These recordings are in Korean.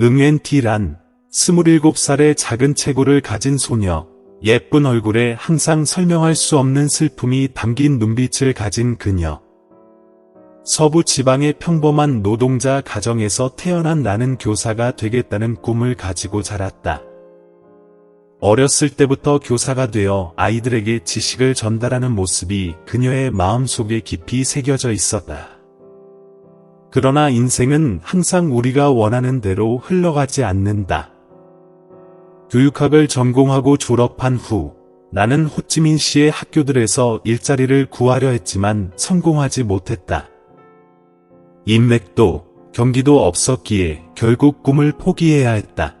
응웬티란 27살의 작은 체구를 가진 소녀, 예쁜 얼굴에 항상 설명할 수 없는 슬픔이 담긴 눈빛을 가진 그녀. 서부 지방의 평범한 노동자 가정에서 태어난 나는 교사가 되겠다는 꿈을 가지고 자랐다. 어렸을 때부터 교사가 되어 아이들에게 지식을 전달하는 모습이 그녀의 마음속에 깊이 새겨져 있었다. 그러나 인생은 항상 우리가 원하는 대로 흘러가지 않는다. 교육학을 전공하고 졸업한 후 나는 호찌민시의 학교들에서 일자리를 구하려 했지만 성공하지 못했다. 인맥도 경기도 없었기에 결국 꿈을 포기해야 했다.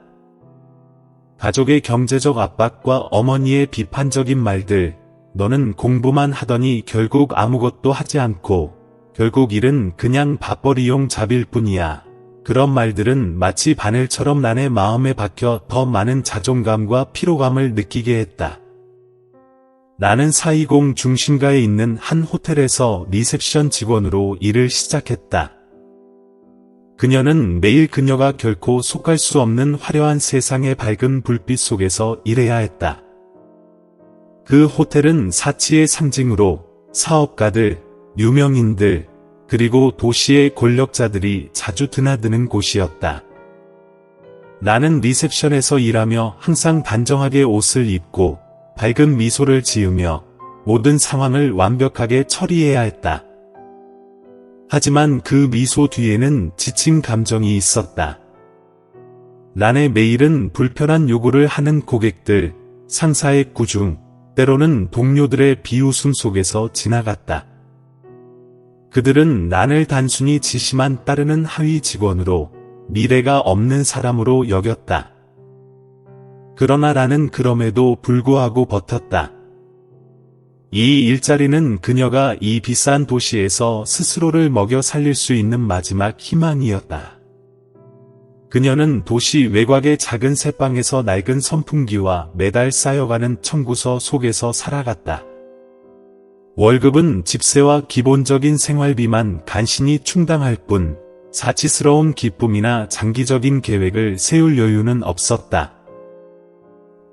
가족의 경제적 압박과 어머니의 비판적인 말들, 너는 공부만 하더니 결국 아무것도 하지 않고 결국 일은 그냥 밥벌이용 잡일 뿐이야. 그런 말들은 마치 바늘처럼 나의 마음에 박혀 더 많은 자존감과 피로감을 느끼게 했다. 나는 420 중심가에 있는 한 호텔에서 리셉션 직원으로 일을 시작했다. 그녀는 매일 그녀가 결코 속할 수 없는 화려한 세상의 밝은 불빛 속에서 일해야 했다. 그 호텔은 사치의 상징으로 사업가들, 유명인들, 그리고 도시의 권력자들이 자주 드나드는 곳이었다. 나는 리셉션에서 일하며 항상 단정하게 옷을 입고 밝은 미소를 지으며 모든 상황을 완벽하게 처리해야 했다. 하지만 그 미소 뒤에는 지친 감정이 있었다. 나의 매일은 불편한 요구를 하는 고객들, 상사의 꾸중, 때로는 동료들의 비웃음 속에서 지나갔다. 그들은 나를 단순히 지시만 따르는 하위 직원으로 미래가 없는 사람으로 여겼다. 그러나 나는 그럼에도 불구하고 버텼다. 이 일자리는 그녀가 이 비싼 도시에서 스스로를 먹여 살릴 수 있는 마지막 희망이었다. 그녀는 도시 외곽의 작은 새방에서 낡은 선풍기와 매달 쌓여가는 청구서 속에서 살아갔다. 월급은 집세와 기본적인 생활비만 간신히 충당할 뿐 사치스러운 기쁨이나 장기적인 계획을 세울 여유는 없었다.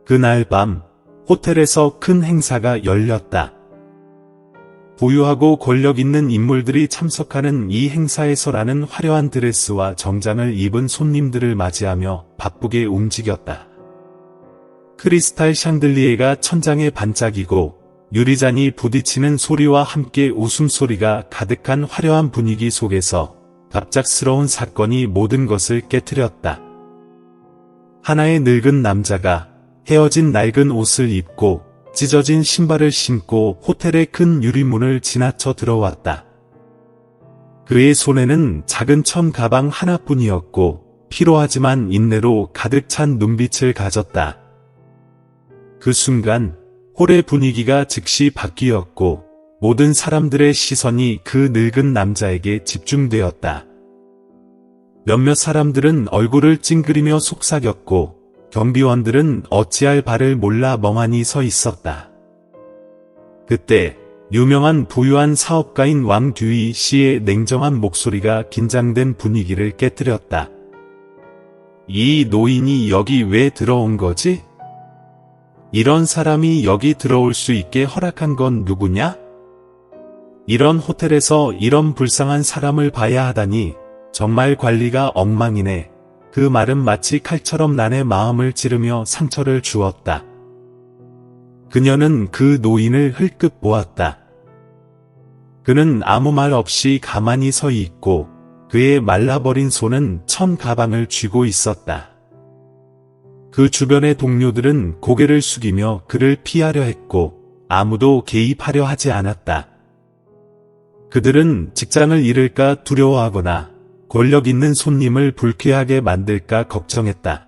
그날 밤 호텔에서 큰 행사가 열렸다. 부유하고 권력 있는 인물들이 참석하는 이 행사에서 나는 화려한 드레스와 정장을 입은 손님들을 맞이하며 바쁘게 움직였다. 크리스탈 샹들리에가 천장에 반짝이고 유리잔이 부딪히는 소리와 함께 웃음소리가 가득한 화려한 분위기 속에서 갑작스러운 사건이 모든 것을 깨트렸다. 하나의 늙은 남자가 헤어진 낡은 옷을 입고 찢어진 신발을 신고 호텔의 큰 유리문을 지나쳐 들어왔다. 그의 손에는 작은 천 가방 하나뿐이었고 피로하지만 인내로 가득 찬 눈빛을 가졌다. 그 순간 홀의 분위기가 즉시 바뀌었고 모든 사람들의 시선이 그 늙은 남자에게 집중되었다. 몇몇 사람들은 얼굴을 찡그리며 속삭였고 경비원들은 어찌할 바를 몰라 멍하니 서 있었다. 그때 유명한 부유한 사업가인 왕 듀이 씨의 냉정한 목소리가 긴장된 분위기를 깨뜨렸다. 이 노인이 여기 왜 들어온 거지? 이런 사람이 여기 들어올 수 있게 허락한 건 누구냐? 이런 호텔에서 이런 불쌍한 사람을 봐야 하다니 정말 관리가 엉망이네. 그 말은 마치 칼처럼 나의 마음을 찌르며 상처를 주었다. 그녀는 그 노인을 흘끗 보았다. 그는 아무 말 없이 가만히 서 있고 그의 말라버린 손은 천 가방을 쥐고 있었다. 그 주변의 동료들은 고개를 숙이며 그를 피하려 했고 아무도 개입하려 하지 않았다. 그들은 직장을 잃을까 두려워하거나 권력 있는 손님을 불쾌하게 만들까 걱정했다.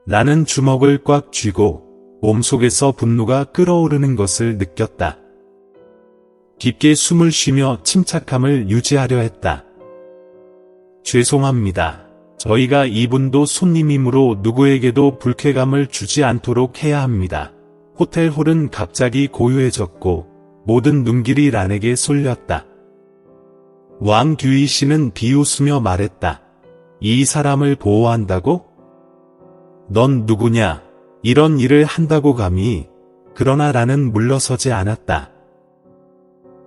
나는 주먹을 꽉 쥐고 몸속에서 분노가 끓어오르는 것을 느꼈다. 깊게 숨을 쉬며 침착함을 유지하려 했다. 죄송합니다. 저희가 이분도 손님이므로 누구에게도 불쾌감을 주지 않도록 해야 합니다. 호텔 홀은 갑자기 고요해졌고 모든 눈길이 란에게 쏠렸다. 왕 듀이 씨는 비웃으며 말했다. 이 사람을 보호한다고? 넌 누구냐? 이런 일을 한다고 감히. 그러나 나는 물러서지 않았다.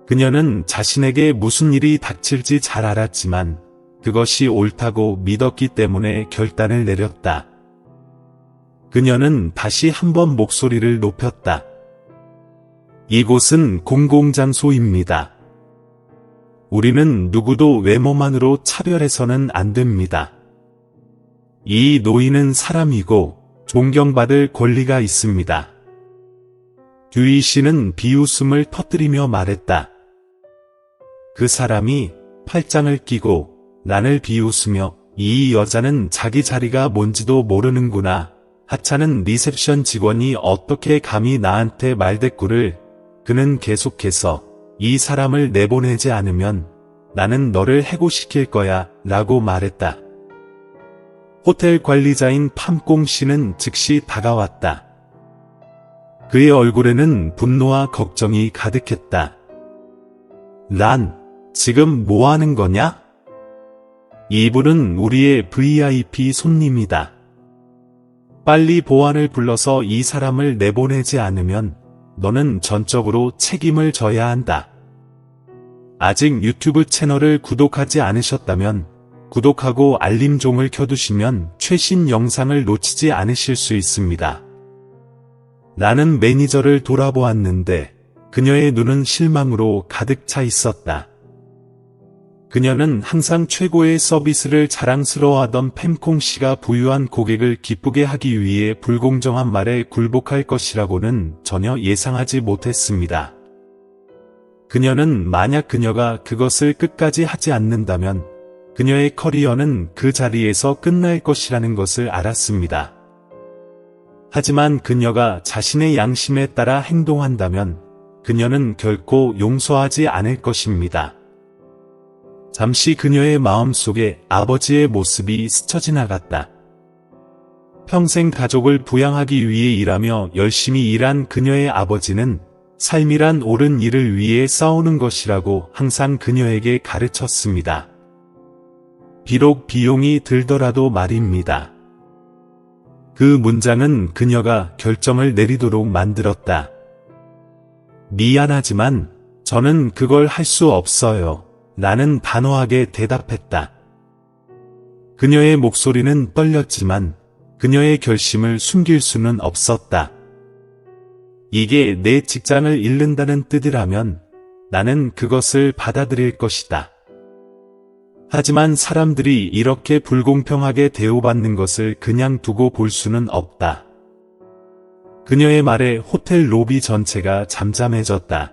그녀는 자신에게 무슨 일이 닥칠지 잘 알았지만 그것이 옳다고 믿었기 때문에 결단을 내렸다. 그녀는 다시 한번 목소리를 높였다. 이곳은 공공장소입니다. 우리는 누구도 외모만으로 차별해서는 안 됩니다. 이 노인은 사람이고 존경받을 권리가 있습니다. 듀이 씨는 비웃음을 터뜨리며 말했다. 그 사람이 팔짱을 끼고 난을 비웃으며 이 여자는 자기 자리가 뭔지도 모르는구나. 하찮은 리셉션 직원이 어떻게 감히 나한테 말대꾸를. 그는 계속해서 이 사람을 내보내지 않으면 나는 너를 해고시킬 거야 라고 말했다. 호텔 관리자인 팜꽁 씨는 즉시 다가왔다. 그의 얼굴에는 분노와 걱정이 가득했다. 란, 지금 뭐 하는 거냐? 이분은 우리의 VIP 손님이다. 빨리 보안을 불러서 이 사람을 내보내지 않으면 너는 전적으로 책임을 져야 한다. 아직 유튜브 채널을 구독하지 않으셨다면 구독하고 알림종을 켜두시면 최신 영상을 놓치지 않으실 수 있습니다. 나는 매니저를 돌아보았는데 그녀의 눈은 실망으로 가득 차 있었다. 그녀는 항상 최고의 서비스를 자랑스러워하던 팸콩 씨가 부유한 고객을 기쁘게 하기 위해 불공정한 말에 굴복할 것이라고는 전혀 예상하지 못했습니다. 그녀는 만약 그녀가 그것을 끝까지 하지 않는다면 그녀의 커리어는 그 자리에서 끝날 것이라는 것을 알았습니다. 하지만 그녀가 자신의 양심에 따라 행동한다면 그녀는 결코 용서하지 않을 것입니다. 잠시 그녀의 마음속에 아버지의 모습이 스쳐 지나갔다. 평생 가족을 부양하기 위해 일하며 열심히 일한 그녀의 아버지는 삶이란 옳은 일을 위해 싸우는 것이라고 항상 그녀에게 가르쳤습니다. 비록 비용이 들더라도 말입니다. 그 문장은 그녀가 결정을 내리도록 만들었다. 미안하지만 저는 그걸 할 수 없어요. 나는 단호하게 대답했다. 그녀의 목소리는 떨렸지만 그녀의 결심을 숨길 수는 없었다. 이게 내 직장을 잃는다는 뜻이라면 나는 그것을 받아들일 것이다. 하지만 사람들이 이렇게 불공평하게 대우받는 것을 그냥 두고 볼 수는 없다. 그녀의 말에 호텔 로비 전체가 잠잠해졌다.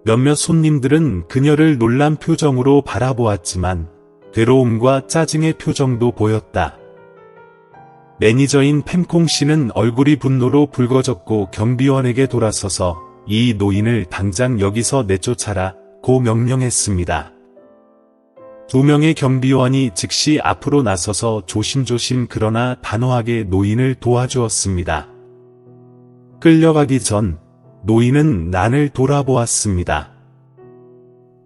몇몇 손님들은 그녀를 놀란 표정으로 바라보았지만 괴로움과 짜증의 표정도 보였다. 매니저인 팸콩 씨는 얼굴이 분노로 붉어졌고 경비원에게 돌아서서 이 노인을 당장 여기서 내쫓아라 고 명령했습니다. 2명의 경비원이 즉시 앞으로 나서서 조심조심 그러나 단호하게 노인을 도와주었습니다. 끌려가기 전 노인은 난을 돌아보았습니다.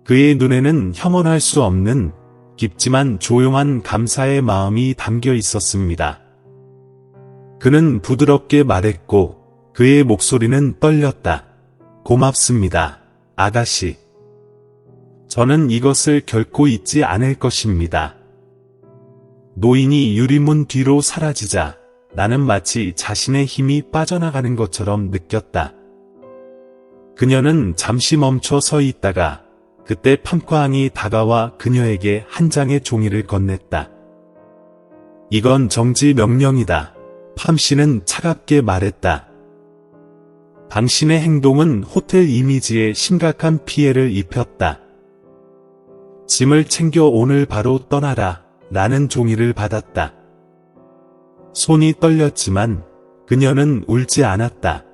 그의 눈에는 형언할 수 없는 깊지만 조용한 감사의 마음이 담겨 있었습니다. 그는 부드럽게 말했고 그의 목소리는 떨렸다. 고맙습니다, 아가씨. 저는 이것을 결코 잊지 않을 것입니다. 노인이 유리문 뒤로 사라지자 나는 마치 자신의 힘이 빠져나가는 것처럼 느꼈다. 그녀는 잠시 멈춰 서 있다가 그때 팜콰항이 다가와 그녀에게 한 장의 종이를 건넸다. 이건 정지 명령이다. 팜 씨는 차갑게 말했다. 당신의 행동은 호텔 이미지에 심각한 피해를 입혔다. 짐을 챙겨 오늘 바로 떠나라. 라는 종이를 받았다. 손이 떨렸지만 그녀는 울지 않았다.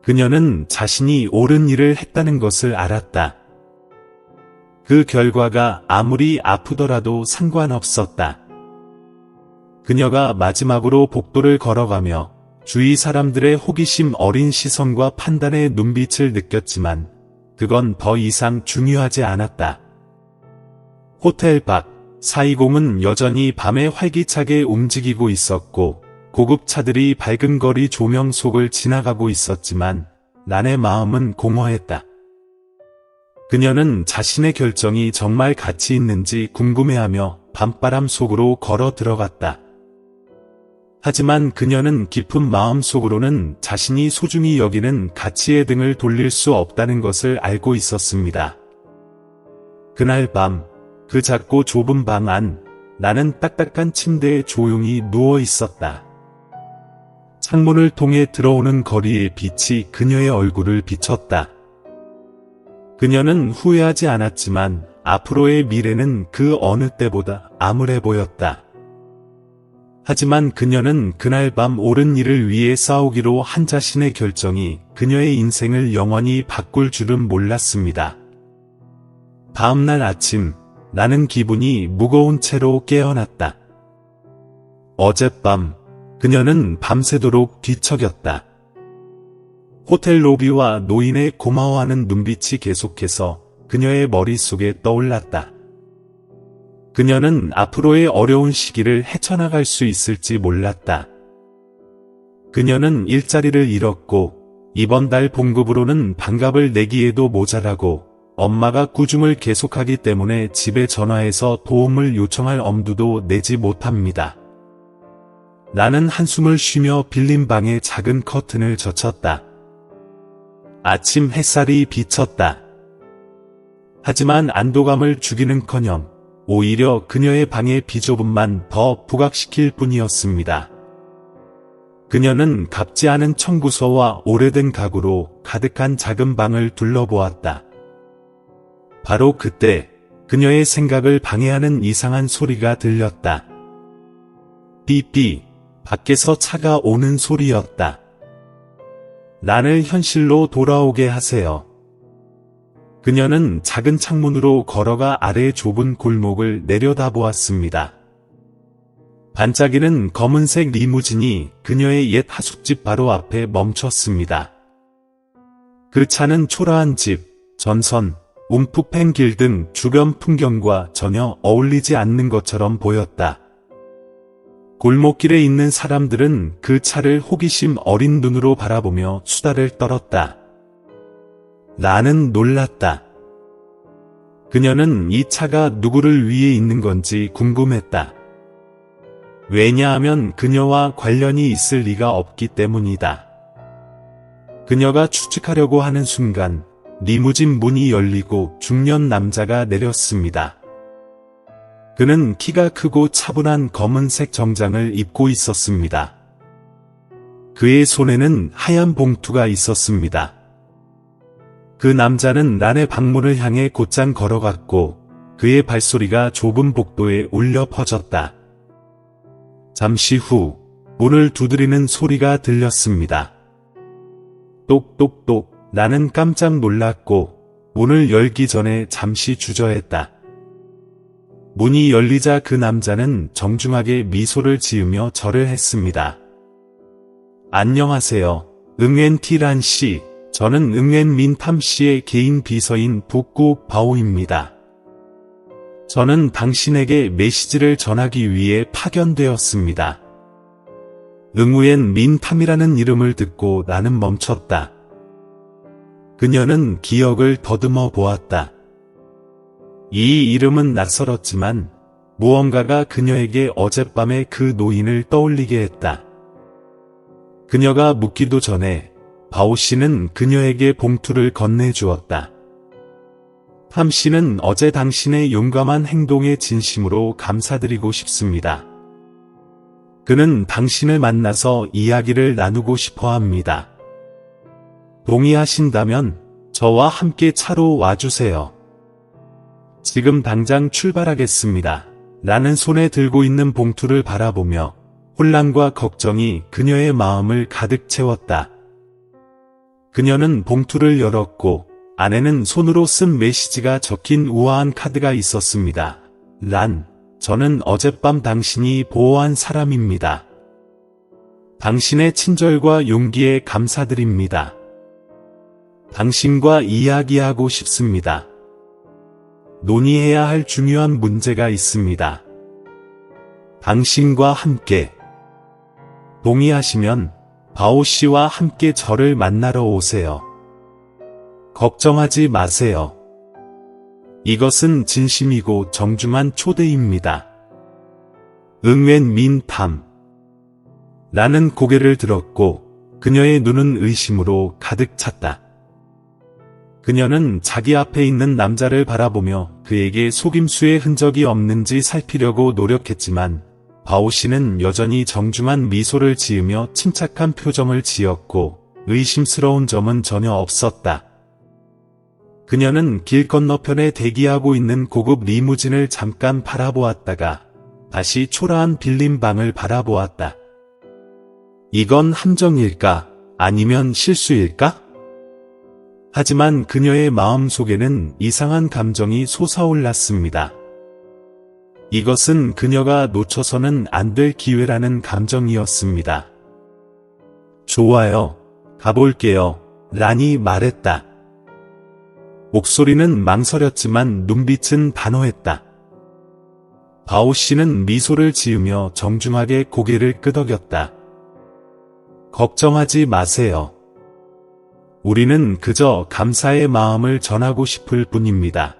그녀는 자신이 옳은 일을 했다는 것을 알았다. 그 결과가 아무리 아프더라도 상관없었다. 그녀가 마지막으로 복도를 걸어가며 주위 사람들의 호기심 어린 시선과 판단의 눈빛을 느꼈지만 그건 더 이상 중요하지 않았다. 호텔 밖 420은 여전히 밤에 활기차게 움직이고 있었고 고급 차들이 밝은 거리 조명 속을 지나가고 있었지만 난의 마음은 공허했다. 그녀는 자신의 결정이 정말 가치 있는지 궁금해하며 밤바람 속으로 걸어 들어갔다. 하지만 그녀는 깊은 마음속으로는 자신이 소중히 여기는 가치의 등을 돌릴 수 없다는 것을 알고 있었습니다. 그날 밤, 그 작고 좁은 방 안, 나는 딱딱한 침대에 조용히 누워 있었다. 창문을 통해 들어오는 거리의 빛이 그녀의 얼굴을 비췄다. 그녀는 후회하지 않았지만 앞으로의 미래는 그 어느 때보다 암울해 보였다. 하지만 그녀는 그날 밤 옳은 일을 위해 싸우기로 한 자신의 결정이 그녀의 인생을 영원히 바꿀 줄은 몰랐습니다. 다음날 아침, 나는 기분이 무거운 채로 깨어났다. 어젯밤, 그녀는 밤새도록 뒤척였다. 호텔 로비와 노인의 고마워하는 눈빛이 계속해서 그녀의 머릿속에 떠올랐다. 그녀는 앞으로의 어려운 시기를 헤쳐나갈 수 있을지 몰랐다. 그녀는 일자리를 잃었고 이번 달 봉급으로는 반값을 내기에도 모자라고 엄마가 꾸중을 계속하기 때문에 집에 전화해서 도움을 요청할 엄두도 내지 못합니다. 나는 한숨을 쉬며 빌린 방의 작은 커튼을 젖혔다. 아침 햇살이 비쳤다. 하지만 안도감을 주기는커녕 오히려 그녀의 방의 비좁음만 더 부각시킬 뿐이었습니다. 그녀는 값지 않은 청구서와 오래된 가구로 가득한 작은 방을 둘러보았다. 바로 그때 그녀의 생각을 방해하는 이상한 소리가 들렸다. 삐삐, 밖에서 차가 오는 소리였다. 나를 현실로 돌아오게 하세요. 그녀는 작은 창문으로 걸어가 아래의 좁은 골목을 내려다보았습니다. 반짝이는 검은색 리무진이 그녀의 옛 하숙집 바로 앞에 멈췄습니다. 그 차는 초라한 집, 전선, 움푹 팬 길 등 주변 풍경과 전혀 어울리지 않는 것처럼 보였다. 골목길에 있는 사람들은 그 차를 호기심 어린 눈으로 바라보며 수다를 떨었다. 나는 놀랐다. 그녀는 이 차가 누구를 위해 있는 건지 궁금했다. 왜냐하면 그녀와 관련이 있을 리가 없기 때문이다. 그녀가 추측하려고 하는 순간 리무진 문이 열리고 중년 남자가 내렸습니다. 그는 키가 크고 차분한 검은색 정장을 입고 있었습니다. 그의 손에는 하얀 봉투가 있었습니다. 그 남자는 난의 방문을 향해 곧장 걸어갔고 그의 발소리가 좁은 복도에 울려 퍼졌다. 잠시 후 문을 두드리는 소리가 들렸습니다. 똑똑똑. 나는 깜짝 놀랐고 문을 열기 전에 잠시 주저했다. 문이 열리자 그 남자는 정중하게 미소를 지으며 절을 했습니다. 안녕하세요. 응웬티란 씨. 저는 응웬민탐 씨의 개인 비서인 북구 바오입니다. 저는 당신에게 메시지를 전하기 위해 파견되었습니다. 응웬 민탐이라는 이름을 듣고 나는 멈췄다. 그녀는 기억을 더듬어 보았다. 이 이름은 낯설었지만 무언가가 그녀에게 어젯밤의 그 노인을 떠올리게 했다. 그녀가 묻기도 전에 바오 씨는 그녀에게 봉투를 건네주었다. 탐 씨는 어제 당신의 용감한 행동에 진심으로 감사드리고 싶습니다. 그는 당신을 만나서 이야기를 나누고 싶어 합니다. 동의하신다면 저와 함께 차로 와주세요. 지금 당장 출발하겠습니다. 나는 손에 들고 있는 봉투를 바라보며 혼란과 걱정이 그녀의 마음을 가득 채웠다. 그녀는 봉투를 열었고 안에는 손으로 쓴 메시지가 적힌 우아한 카드가 있었습니다. 저는 어젯밤 당신이 보호한 사람입니다. 당신의 친절과 용기에 감사드립니다. 당신과 이야기하고 싶습니다. 논의해야 할 중요한 문제가 있습니다. 당신과 함께 동의하시면 바오 씨와 함께 저를 만나러 오세요. 걱정하지 마세요. 이것은 진심이고 정중한 초대입니다. 응웬 민탐. 나는 고개를 들었고 그녀의 눈은 의심으로 가득 찼다. 그녀는 자기 앞에 있는 남자를 바라보며 그에게 속임수의 흔적이 없는지 살피려고 노력했지만 바오 씨는 여전히 정중한 미소를 지으며 침착한 표정을 지었고 의심스러운 점은 전혀 없었다. 그녀는 길 건너편에 대기하고 있는 고급 리무진을 잠깐 바라보았다가 다시 초라한 빌린 방을 바라보았다. 이건 함정일까? 아니면 실수일까? 하지만 그녀의 마음속에는 이상한 감정이 솟아올랐습니다. 이것은 그녀가 놓쳐서는 안 될 기회라는 감정이었습니다. 좋아요. 가볼게요. 란이 말했다. 목소리는 망설였지만 눈빛은 단호했다. 바오 씨는 미소를 지으며 정중하게 고개를 끄덕였다. 걱정하지 마세요. 우리는 그저 감사의 마음을 전하고 싶을 뿐입니다.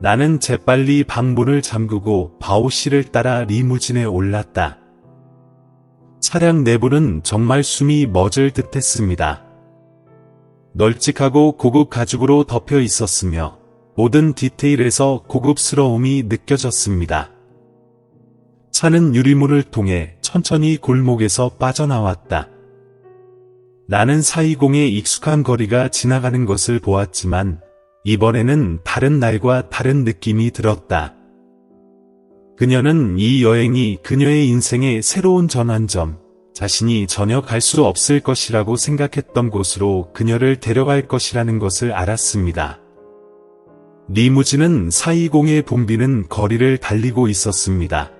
나는 재빨리 방문을 잠그고 바오 씨를 따라 리무진에 올랐다. 차량 내부는 정말 숨이 멎을 듯했습니다. 널찍하고 고급 가죽으로 덮여 있었으며 모든 디테일에서 고급스러움이 느껴졌습니다. 차는 유리문을 통해 천천히 골목에서 빠져나왔다. 나는 420의 익숙한 거리가 지나가는 것을 보았지만 이번에는 다른 날과 다른 느낌이 들었다. 그녀는 이 여행이 그녀의 인생의 새로운 전환점, 자신이 전혀 갈 수 없을 것이라고 생각했던 곳으로 그녀를 데려갈 것이라는 것을 알았습니다. 리무진은 420의 붐비는 거리를 달리고 있었습니다.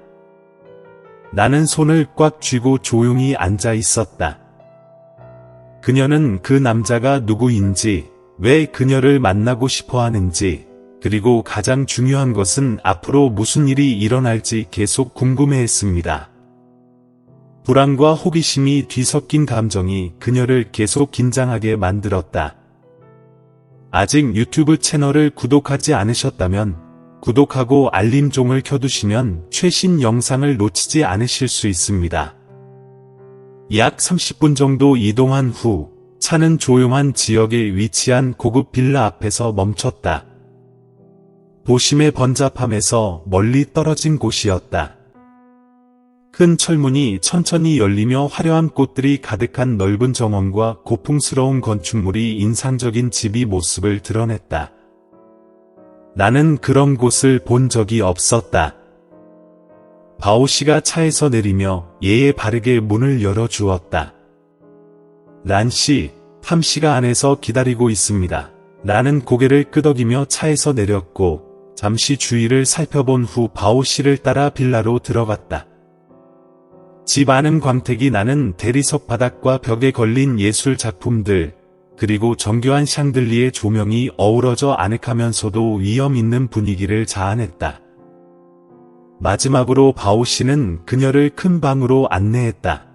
나는 손을 꽉 쥐고 조용히 앉아 있었다. 그녀는 그 남자가 누구인지, 왜 그녀를 만나고 싶어 하는지, 그리고 가장 중요한 것은 앞으로 무슨 일이 일어날지 계속 궁금해했습니다. 불안과 호기심이 뒤섞인 감정이 그녀를 계속 긴장하게 만들었다. 아직 유튜브 채널을 구독하지 않으셨다면 구독하고 알림종을 켜두시면 최신 영상을 놓치지 않으실 수 있습니다. 약 30분 정도 이동한 후 차는 조용한 지역에 위치한 고급 빌라 앞에서 멈췄다. 도심의 번잡함에서 멀리 떨어진 곳이었다. 큰 철문이 천천히 열리며 화려한 꽃들이 가득한 넓은 정원과 고풍스러운 건축물이 인상적인 집이 모습을 드러냈다. 나는 그런 곳을 본 적이 없었다. 바오 씨가 차에서 내리며 예의 바르게 문을 열어주었다. 란 씨, 탐 씨가 안에서 기다리고 있습니다. 나는 고개를 끄덕이며 차에서 내렸고 잠시 주위를 살펴본 후 바오 씨를 따라 빌라로 들어갔다. 집 안은 광택이 나는 대리석 바닥과 벽에 걸린 예술 작품들, 그리고 정교한 샹들리의 조명이 어우러져 아늑하면서도 위험 있는 분위기를 자아냈다. 마지막으로 바오 씨는 그녀를 큰 방으로 안내했다.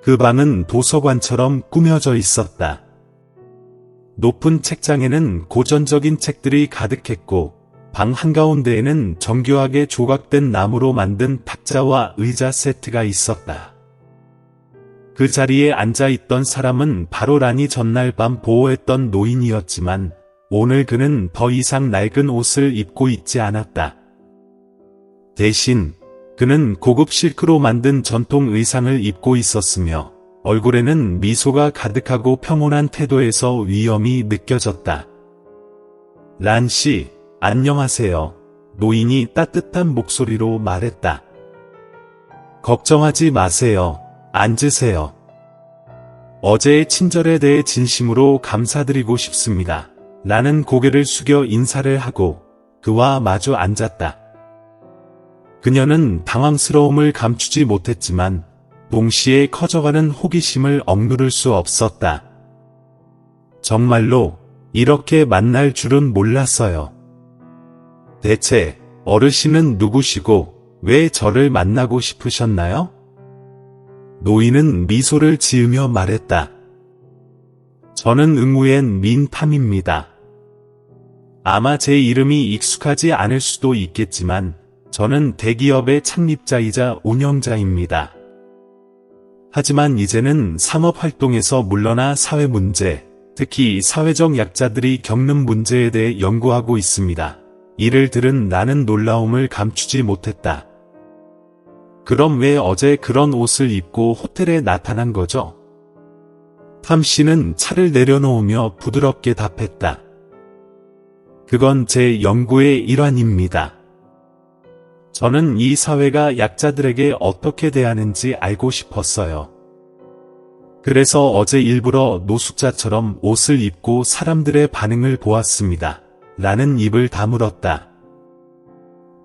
그 방은 도서관처럼 꾸며져 있었다. 높은 책장에는 고전적인 책들이 가득했고 방 한가운데에는 정교하게 조각된 나무로 만든 탁자와 의자 세트가 있었다. 그 자리에 앉아있던 사람은 바로 란이 전날 밤 보호했던 노인이었지만 오늘 그는 더 이상 낡은 옷을 입고 있지 않았다. 대신 그는 고급 실크로 만든 전통 의상을 입고 있었으며 얼굴에는 미소가 가득하고 평온한 태도에서 위엄이 느껴졌다. 란 씨, 안녕하세요. 노인이 따뜻한 목소리로 말했다. 걱정하지 마세요. 앉으세요. 어제의 친절에 대해 진심으로 감사드리고 싶습니다. 나는 고개를 숙여 인사를 하고 그와 마주 앉았다. 그녀는 당황스러움을 감추지 못했지만 동시에 커져가는 호기심을 억누를 수 없었다. 정말로 이렇게 만날 줄은 몰랐어요. 대체 어르신은 누구시고 왜 저를 만나고 싶으셨나요? 노인은 미소를 지으며 말했다. 저는 응우엔 민탐입니다. 아마 제 이름이 익숙하지 않을 수도 있겠지만 저는 대기업의 창립자이자 운영자입니다. 하지만 이제는 산업활동에서 물러나 사회 문제, 특히 사회적 약자들이 겪는 문제에 대해 연구하고 있습니다. 이를 들은 나는 놀라움을 감추지 못했다. 그럼 왜 어제 그런 옷을 입고 호텔에 나타난 거죠? 탐 씨는 차를 내려놓으며 부드럽게 답했다. 그건 제 연구의 일환입니다. 저는 이 사회가 약자들에게 어떻게 대하는지 알고 싶었어요. 그래서 어제 일부러 노숙자처럼 옷을 입고 사람들의 반응을 보았습니다. 라는 입을 다물었다.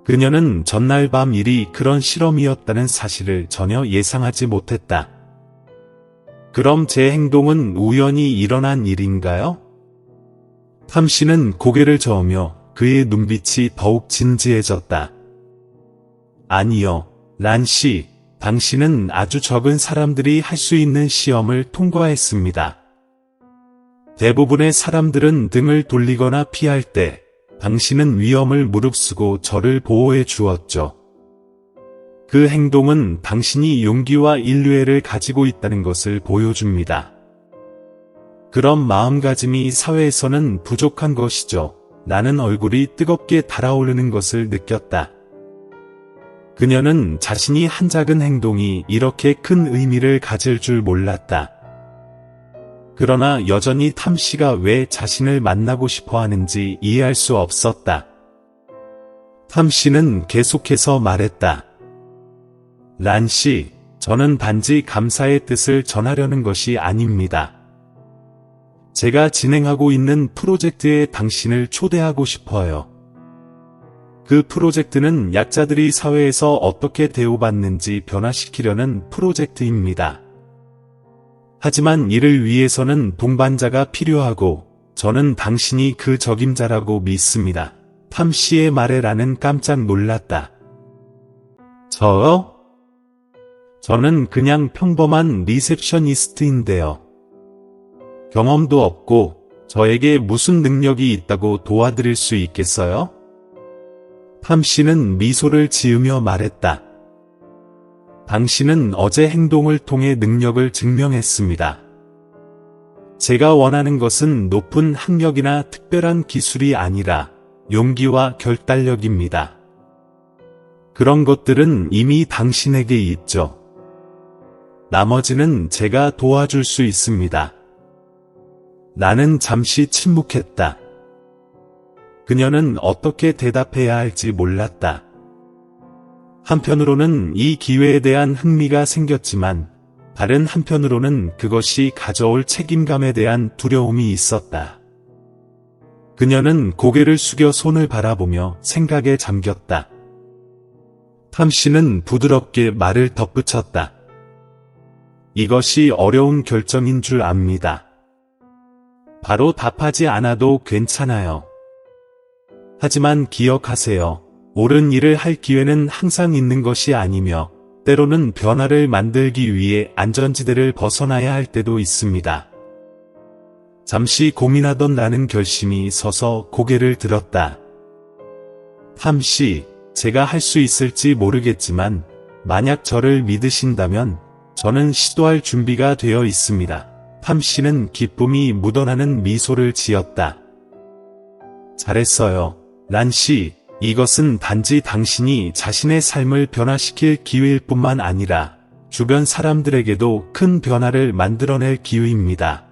그녀는 전날 밤 일이 그런 실험이었다는 사실을 전혀 예상하지 못했다. 그럼 제 행동은 우연히 일어난 일인가요? 탐 씨는 고개를 저으며 그의 눈빛이 더욱 진지해졌다. 아니요, 란 씨, 당신은 아주 적은 사람들이 할 수 있는 시험을 통과했습니다. 대부분의 사람들은 등을 돌리거나 피할 때 당신은 위험을 무릅쓰고 저를 보호해 주었죠. 그 행동은 당신이 용기와 인류애를 가지고 있다는 것을 보여줍니다. 그런 마음가짐이 사회에서는 부족한 것이죠. 나는 얼굴이 뜨겁게 달아오르는 것을 느꼈다. 그녀는 자신이 한 작은 행동이 이렇게 큰 의미를 가질 줄 몰랐다. 그러나 여전히 탐 씨가 왜 자신을 만나고 싶어 하는지 이해할 수 없었다. 탐 씨는 계속해서 말했다. 란 씨, 저는 단지 감사의 뜻을 전하려는 것이 아닙니다. 제가 진행하고 있는 프로젝트에 당신을 초대하고 싶어요. 그 프로젝트는 약자들이 사회에서 어떻게 대우받는지 변화시키려는 프로젝트입니다. 하지만 이를 위해서는 동반자가 필요하고 저는 당신이 그 적임자라고 믿습니다. 탐 씨의 말에 나는 깜짝 놀랐다. 저요? 저는 그냥 평범한 리셉셔니스트인데요. 경험도 없고 저에게 무슨 능력이 있다고 도와드릴 수 있겠어요? 탐 씨는 미소를 지으며 말했다. 당신은 어제 행동을 통해 능력을 증명했습니다. 제가 원하는 것은 높은 학력이나 특별한 기술이 아니라 용기와 결단력입니다. 그런 것들은 이미 당신에게 있죠. 나머지는 제가 도와줄 수 있습니다. 나는 잠시 침묵했다. 그녀는 어떻게 대답해야 할지 몰랐다. 한편으로는 이 기회에 대한 흥미가 생겼지만 다른 한편으로는 그것이 가져올 책임감에 대한 두려움이 있었다. 그녀는 고개를 숙여 손을 바라보며 생각에 잠겼다. 탐 씨는 부드럽게 말을 덧붙였다. 이것이 어려운 결정인 줄 압니다. 바로 답하지 않아도 괜찮아요. 하지만 기억하세요. 옳은 일을 할 기회는 항상 있는 것이 아니며 때로는 변화를 만들기 위해 안전지대를 벗어나야 할 때도 있습니다. 잠시 고민하던 나는 결심이 서서 고개를 들었다. 탐 씨, 제가 할 수 있을지 모르겠지만 만약 저를 믿으신다면 저는 시도할 준비가 되어 있습니다. 탐 씨는 기쁨이 묻어나는 미소를 지었다. 잘했어요, 란 씨. 이것은 단지 당신이 자신의 삶을 변화시킬 기회일 뿐만 아니라 주변 사람들에게도 큰 변화를 만들어낼 기회입니다.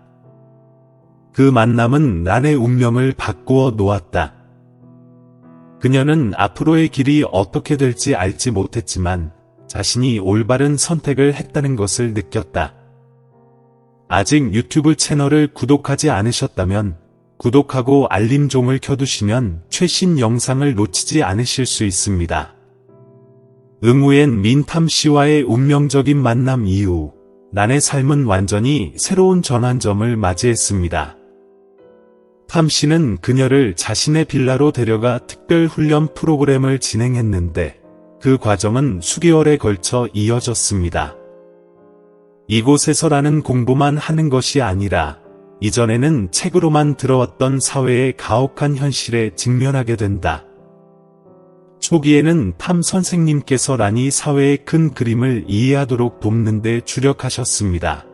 그 만남은 란의 운명을 바꾸어 놓았다. 그녀는 앞으로의 길이 어떻게 될지 알지 못했지만 자신이 올바른 선택을 했다는 것을 느꼈다. 아직 유튜브 채널을 구독하지 않으셨다면 구독하고 알림종을 켜두시면 최신 영상을 놓치지 않으실 수 있습니다. 응우엔 민탐 씨와의 운명적인 만남 이후 란의 삶은 완전히 새로운 전환점을 맞이했습니다. 탐 씨는 그녀를 자신의 빌라로 데려가 특별 훈련 프로그램을 진행했는데 그 과정은 수개월에 걸쳐 이어졌습니다. 이곳에서라는 공부만 하는 것이 아니라 이전에는 책으로만 들어왔던 사회의 가혹한 현실에 직면하게 된다. 초기에는 탐 선생님께서 란이 사회의 큰 그림을 이해하도록 돕는 데 주력하셨습니다.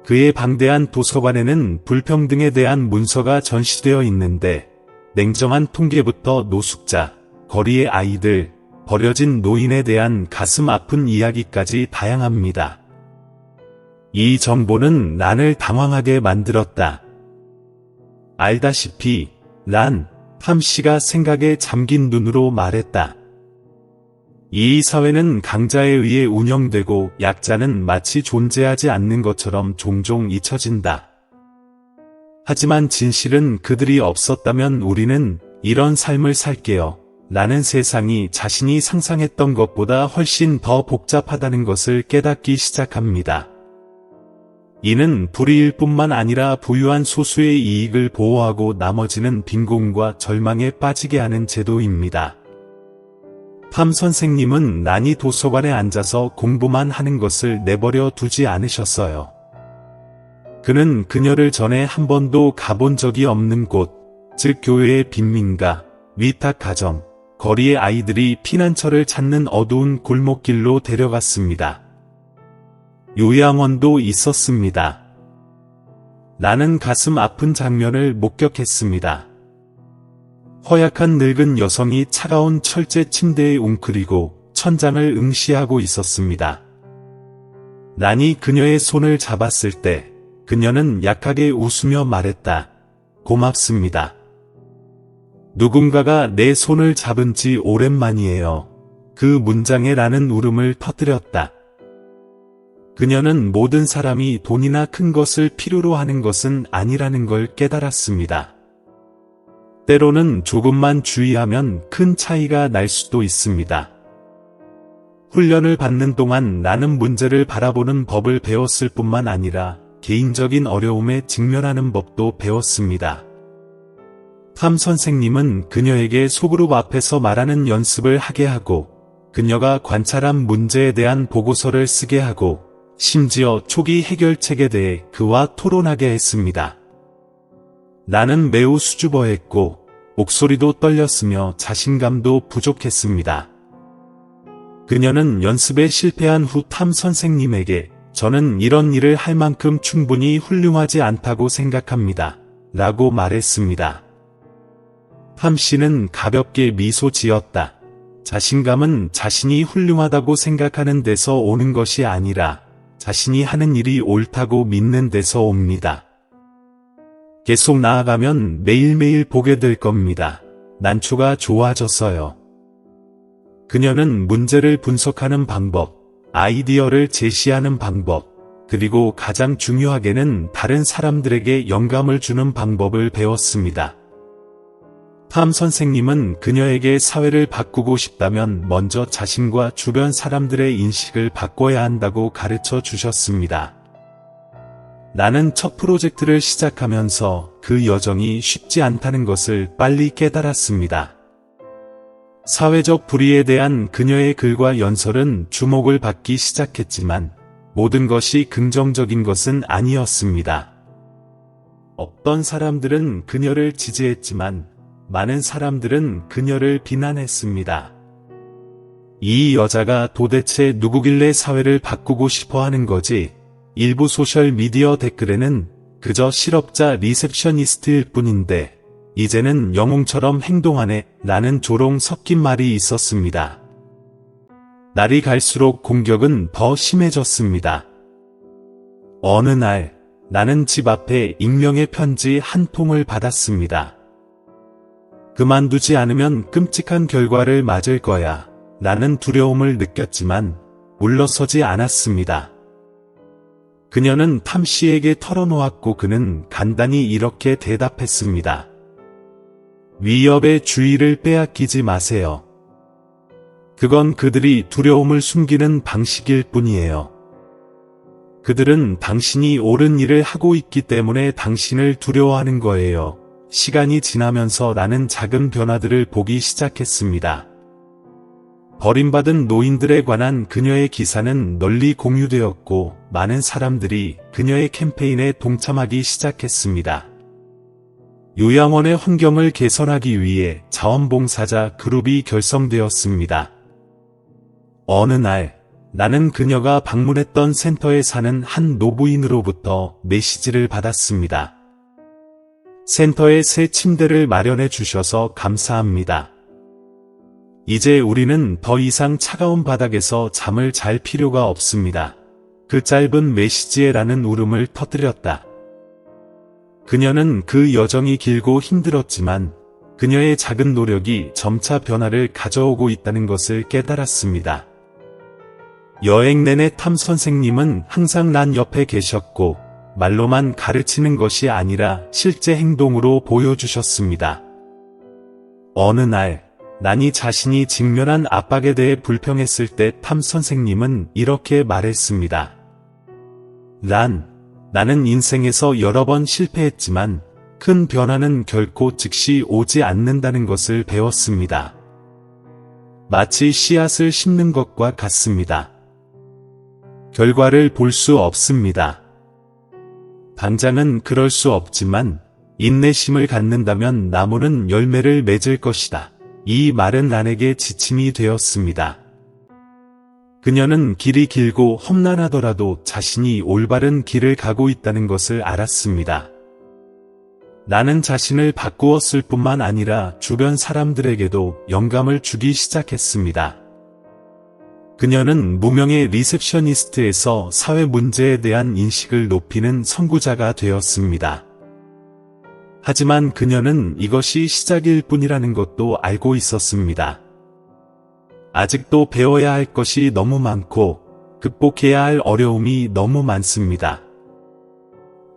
그의 방대한 도서관에는 불평등에 대한 문서가 전시되어 있는데 냉정한 통계부터 노숙자, 거리의 아이들, 버려진 노인에 대한 가슴 아픈 이야기까지 다양합니다. 이 정보는 란을 당황하게 만들었다. 알다시피 란, 탐 씨가 생각에 잠긴 눈으로 말했다. 이 사회는 강자에 의해 운영되고 약자는 마치 존재하지 않는 것처럼 종종 잊혀진다. 하지만 진실은 그들이 없었다면 우리는 이런 삶을 살게요. 라는 세상이 자신이 상상했던 것보다 훨씬 더 복잡하다는 것을 깨닫기 시작합니다. 이는 불의일 뿐만 아니라 부유한 소수의 이익을 보호하고 나머지는 빈곤과 절망에 빠지게 하는 제도입니다. 탐 선생님은 란이 도서관에 앉아서 공부만 하는 것을 내버려 두지 않으셨어요. 그는 그녀를 전에 한 번도 가본 적이 없는 곳, 즉 교회의 빈민가, 위탁가정, 거리의 아이들이 피난처를 찾는 어두운 골목길로 데려갔습니다. 요양원도 있었습니다. 나는 가슴 아픈 장면을 목격했습니다. 허약한 늙은 여성이 차가운 철제 침대에 웅크리고 천장을 응시하고 있었습니다. 란이 그녀의 손을 잡았을 때 그녀는 약하게 웃으며 말했다. 고맙습니다. 누군가가 내 손을 잡은 지 오랜만이에요. 그 문장에 란은 울음을 터뜨렸다. 그녀는 모든 사람이 돈이나 큰 것을 필요로 하는 것은 아니라는 걸 깨달았습니다. 때로는 조금만 주의하면 큰 차이가 날 수도 있습니다. 훈련을 받는 동안 나는 문제를 바라보는 법을 배웠을 뿐만 아니라 개인적인 어려움에 직면하는 법도 배웠습니다. 탐 선생님은 그녀에게 소그룹 앞에서 말하는 연습을 하게 하고 그녀가 관찰한 문제에 대한 보고서를 쓰게 하고 심지어 초기 해결책에 대해 그와 토론하게 했습니다. 나는 매우 수줍어했고 목소리도 떨렸으며 자신감도 부족했습니다. 그녀는 연습에 실패한 후 탐 선생님에게 저는 이런 일을 할 만큼 충분히 훌륭하지 않다고 생각합니다. 라고 말했습니다. 탐 씨는 가볍게 미소 지었다. 자신감은 자신이 훌륭하다고 생각하는 데서 오는 것이 아니라 자신이 하는 일이 옳다고 믿는 데서 옵니다. 계속 나아가면 매일매일 보게 될 겁니다. 난초가 좋아졌어요. 그녀는 문제를 분석하는 방법, 아이디어를 제시하는 방법, 그리고 가장 중요하게는 다른 사람들에게 영감을 주는 방법을 배웠습니다. 탐 선생님은 그녀에게 사회를 바꾸고 싶다면 먼저 자신과 주변 사람들의 인식을 바꿔야 한다고 가르쳐 주셨습니다. 나는 첫 프로젝트를 시작하면서 그 여정이 쉽지 않다는 것을 빨리 깨달았습니다. 사회적 불의에 대한 그녀의 글과 연설은 주목을 받기 시작했지만 모든 것이 긍정적인 것은 아니었습니다. 어떤 사람들은 그녀를 지지했지만 많은 사람들은 그녀를 비난했습니다. 이 여자가 도대체 누구길래 사회를 바꾸고 싶어 하는 거지? 일부 소셜미디어 댓글에는 그저 실업자 리셉셔니스트일 뿐인데 이제는 영웅처럼 행동하네 라는 조롱 섞인 말이 있었습니다. 날이 갈수록 공격은 더 심해졌습니다. 어느 날 나는 집 앞에 익명의 편지 한 통을 받았습니다. 그만두지 않으면 끔찍한 결과를 맞을 거야 라는 두려움을 느꼈지만 물러서지 않았습니다. 그녀는 탐 씨에게 털어놓았고 그는 간단히 이렇게 대답했습니다. 위협의 주의를 빼앗기지 마세요. 그건 그들이 두려움을 숨기는 방식일 뿐이에요. 그들은 당신이 옳은 일을 하고 있기 때문에 당신을 두려워하는 거예요. 시간이 지나면서 나는 작은 변화들을 보기 시작했습니다. 버림받은 노인들에 관한 그녀의 기사는 널리 공유되었고 많은 사람들이 그녀의 캠페인에 동참하기 시작했습니다. 요양원의 환경을 개선하기 위해 자원봉사자 그룹이 결성되었습니다. 어느 날 나는 그녀가 방문했던 센터에 사는 한 노부인으로부터 메시지를 받았습니다. 센터에 새 침대를 마련해 주셔서 감사합니다. 이제 우리는 더 이상 차가운 바닥에서 잠을 잘 필요가 없습니다. 그 짧은 메시지에 라는 울음을 터뜨렸다. 그녀는 그 여정이 길고 힘들었지만 그녀의 작은 노력이 점차 변화를 가져오고 있다는 것을 깨달았습니다. 여행 내내 탐 선생님은 항상 난 옆에 계셨고 말로만 가르치는 것이 아니라 실제 행동으로 보여주셨습니다. 어느 날 난이 자신이 직면한 압박에 대해 불평했을 때 탐 선생님은 이렇게 말했습니다. 나는 인생에서 여러 번 실패했지만 큰 변화는 결코 즉시 오지 않는다는 것을 배웠습니다. 마치 씨앗을 심는 것과 같습니다. 결과를 볼 수 없습니다. 당장은 그럴 수 없지만 인내심을 갖는다면 나무는 열매를 맺을 것이다. 이 말은 난에게 지침이 되었습니다. 그녀는 길이 길고 험난하더라도 자신이 올바른 길을 가고 있다는 것을 알았습니다. 나는 자신을 바꾸었을 뿐만 아니라 주변 사람들에게도 영감을 주기 시작했습니다. 그녀는 무명의 리셉셔니스트에서 사회 문제에 대한 인식을 높이는 선구자가 되었습니다. 하지만 그녀는 이것이 시작일 뿐이라는 것도 알고 있었습니다. 아직도 배워야 할 것이 너무 많고 극복해야 할 어려움이 너무 많습니다.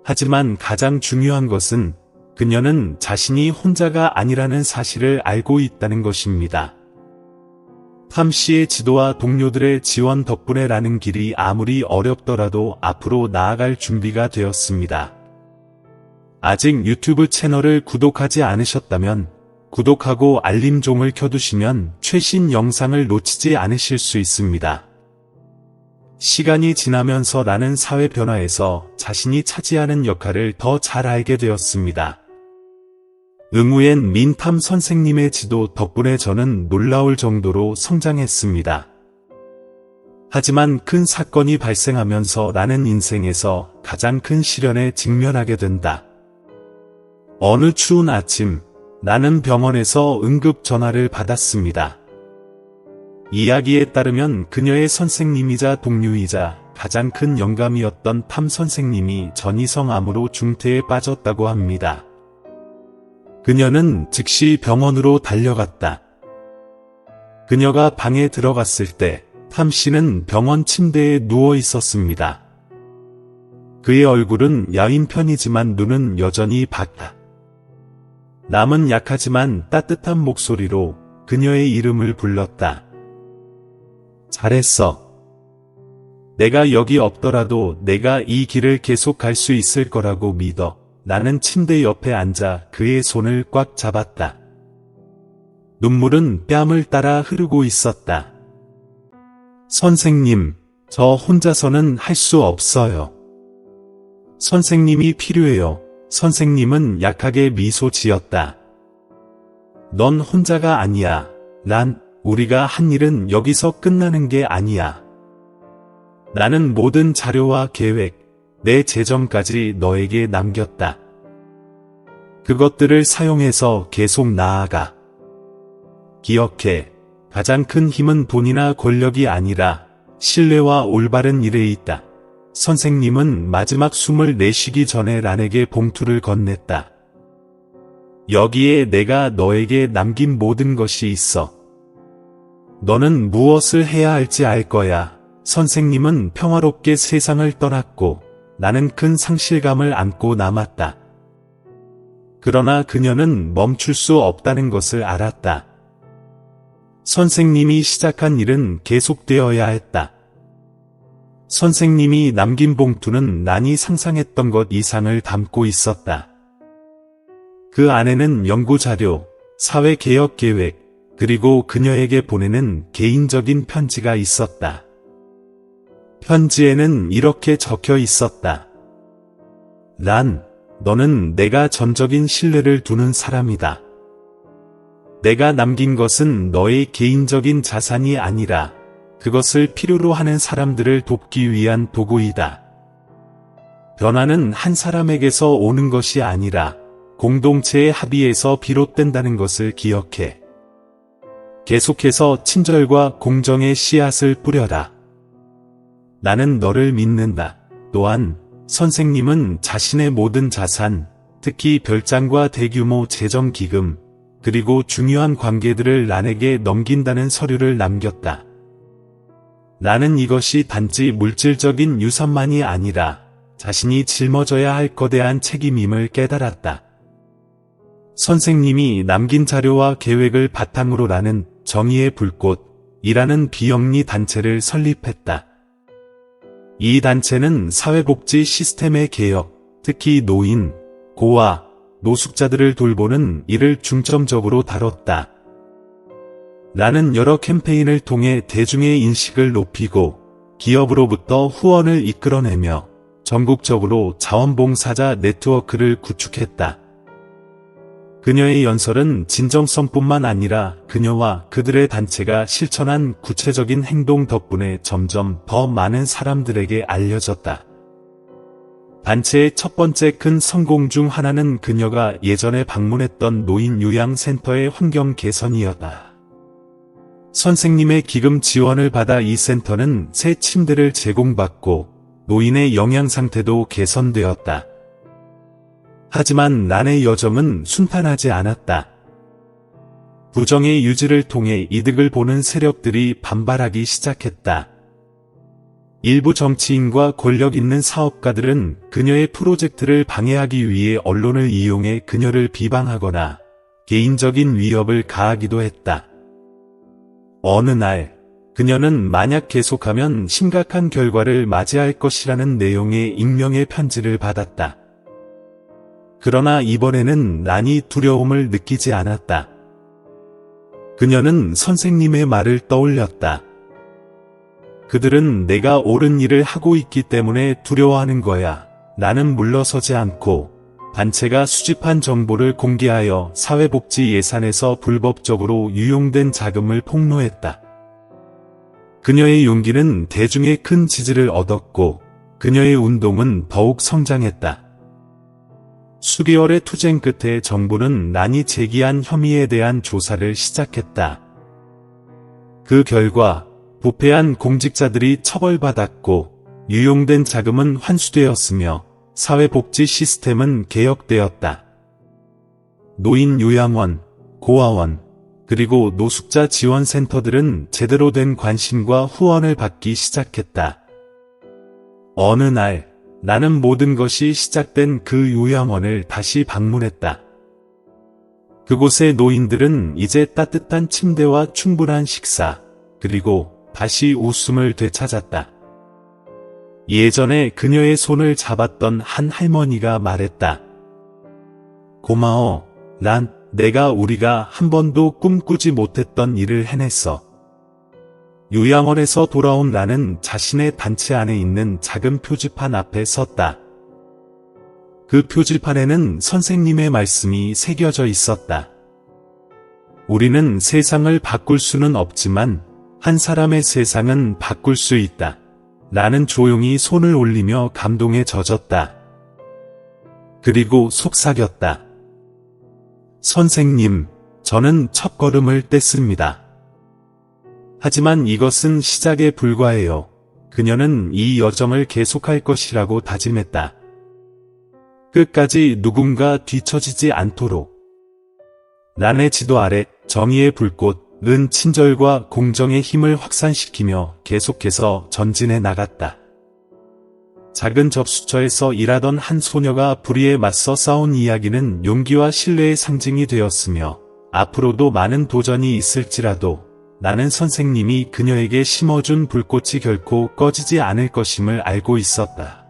하지만 가장 중요한 것은 그녀는 자신이 혼자가 아니라는 사실을 알고 있다는 것입니다. 탐 씨의 지도와 동료들의 지원 덕분에 라는 길이 아무리 어렵더라도 앞으로 나아갈 준비가 되었습니다. 아직 유튜브 채널을 구독하지 않으셨다면 구독하고 알림종을 켜두시면 최신 영상을 놓치지 않으실 수 있습니다. 시간이 지나면서 나는 사회 변화에서 자신이 차지하는 역할을 더 잘 알게 되었습니다. 응우엔 민탐 선생님의 지도 덕분에 저는 놀라울 정도로 성장했습니다. 하지만 큰 사건이 발생하면서 나는 인생에서 가장 큰 시련에 직면하게 된다. 어느 추운 아침, 나는 병원에서 응급 전화를 받았습니다. 이야기에 따르면 그녀의 선생님이자 동료이자 가장 큰 영감이었던 탐 선생님이 전이성암으로 중태에 빠졌다고 합니다. 그녀는 즉시 병원으로 달려갔다. 그녀가 방에 들어갔을 때 탐 씨는 병원 침대에 누워 있었습니다. 그의 얼굴은 야윈 편이지만 눈은 여전히 밝다. 남은 약하지만 따뜻한 목소리로 그녀의 이름을 불렀다. 잘했어. 내가 여기 없더라도 내가 이 길을 계속 갈 수 있을 거라고 믿어. 나는 침대 옆에 앉아 그의 손을 꽉 잡았다. 눈물은 뺨을 따라 흐르고 있었다. 선생님, 저 혼자서는 할 수 없어요. 선생님이 필요해요. 선생님은 약하게 미소 지었다. 넌 혼자가 아니야. 우리가 한 일은 여기서 끝나는 게 아니야. 나는 모든 자료와 계획, 내 재정까지 너에게 남겼다. 그것들을 사용해서 계속 나아가. 기억해, 가장 큰 힘은 돈이나 권력이 아니라 신뢰와 올바른 일에 있다. 선생님은 마지막 숨을 내쉬기 전에 란에게 봉투를 건넸다. 여기에 내가 너에게 남긴 모든 것이 있어. 너는 무엇을 해야 할지 알 거야. 선생님은 평화롭게 세상을 떠났고 나는 큰 상실감을 안고 남았다. 그러나 그녀는 멈출 수 없다는 것을 알았다. 선생님이 시작한 일은 계속되어야 했다. 선생님이 남긴 봉투는 난이 상상했던 것 이상을 담고 있었다. 그 안에는 연구자료, 사회개혁 계획, 그리고 그녀에게 보내는 개인적인 편지가 있었다. 편지에는 이렇게 적혀 있었다. 란, 너는 내가 전적인 신뢰를 두는 사람이다. 내가 남긴 것은 너의 개인적인 자산이 아니라 그것을 필요로 하는 사람들을 돕기 위한 도구이다. 변화는 한 사람에게서 오는 것이 아니라 공동체의 합의에서 비롯된다는 것을 기억해. 계속해서 친절과 공정의 씨앗을 뿌려라. 나는 너를 믿는다. 또한 선생님은 자신의 모든 자산, 특히 별장과 대규모 재정기금, 그리고 중요한 관계들을 란에게 넘긴다는 서류를 남겼다. 나는 이것이 단지 물질적인 유산만이 아니라 자신이 짊어져야 할 거대한 책임임을 깨달았다. 선생님이 남긴 자료와 계획을 바탕으로 란은 정의의 불꽃이라는 비영리 단체를 설립했다. 이 단체는 사회복지 시스템의 개혁, 특히 노인, 고아, 노숙자들을 돌보는 일을 중점적으로 다뤘다. 나는 여러 캠페인을 통해 대중의 인식을 높이고 기업으로부터 후원을 이끌어내며 전국적으로 자원봉사자 네트워크를 구축했다. 그녀의 연설은 진정성뿐만 아니라 그녀와 그들의 단체가 실천한 구체적인 행동 덕분에 점점 더 많은 사람들에게 알려졌다. 단체의 첫 번째 큰 성공 중 하나는 그녀가 예전에 방문했던 노인 요양센터의 환경 개선이었다. 선생님의 기금 지원을 받아 이 센터는 새 침대를 제공받고 노인의 영양 상태도 개선되었다. 하지만 란의 여정은 순탄하지 않았다. 부정의 유지를 통해 이득을 보는 세력들이 반발하기 시작했다. 일부 정치인과 권력 있는 사업가들은 그녀의 프로젝트를 방해하기 위해 언론을 이용해 그녀를 비방하거나 개인적인 위협을 가하기도 했다. 어느 날, 그녀는 만약 계속하면 심각한 결과를 맞이할 것이라는 내용의 익명의 편지를 받았다. 그러나 이번에는 란이 두려움을 느끼지 않았다. 그녀는 선생님의 말을 떠올렸다. 그들은 내가 옳은 일을 하고 있기 때문에 두려워하는 거야. 나는 물러서지 않고 단체가 수집한 정보를 공개하여 사회복지 예산에서 불법적으로 유용된 자금을 폭로했다. 그녀의 용기는 대중의 큰 지지를 얻었고 그녀의 운동은 더욱 성장했다. 수개월의 투쟁 끝에 정부는 란이 제기한 혐의에 대한 조사를 시작했다. 그 결과 부패한 공직자들이 처벌받았고 유용된 자금은 환수되었으며 사회복지 시스템은 개혁되었다. 노인 요양원, 고아원, 그리고 노숙자 지원센터들은 제대로 된 관심과 후원을 받기 시작했다. 어느 날 나는 모든 것이 시작된 그 요양원을 다시 방문했다. 그곳의 노인들은 이제 따뜻한 침대와 충분한 식사, 그리고 다시 웃음을 되찾았다. 예전에 그녀의 손을 잡았던 한 할머니가 말했다. 고마워, 란, 우리가 한 번도 꿈꾸지 못했던 일을 해냈어. 요양원에서 돌아온 란은 자신의 단체 안에 있는 작은 표지판 앞에 섰다. 그 표지판에는 선생님의 말씀이 새겨져 있었다. 우리는 세상을 바꿀 수는 없지만 한 사람의 세상은 바꿀 수 있다. 나는 조용히 손을 올리며 감동에 젖었다. 그리고 속삭였다. 선생님, 저는 첫걸음을 뗐습니다. 하지만 이것은 시작에 불과해요. 그녀는 이 여정을 계속할 것이라고 다짐했다. 끝까지 누군가 뒤처지지 않도록. 란의 지도 아래 정의의 불꽃은 친절과 공정의 힘을 확산시키며 계속해서 전진해 나갔다. 작은 접수처에서 일하던 한 소녀가 불의에 맞서 싸운 이야기는 용기와 신뢰의 상징이 되었으며 앞으로도 많은 도전이 있을지라도 나는 선생님이 그녀에게 심어준 불꽃이 결코 꺼지지 않을 것임을 알고 있었다.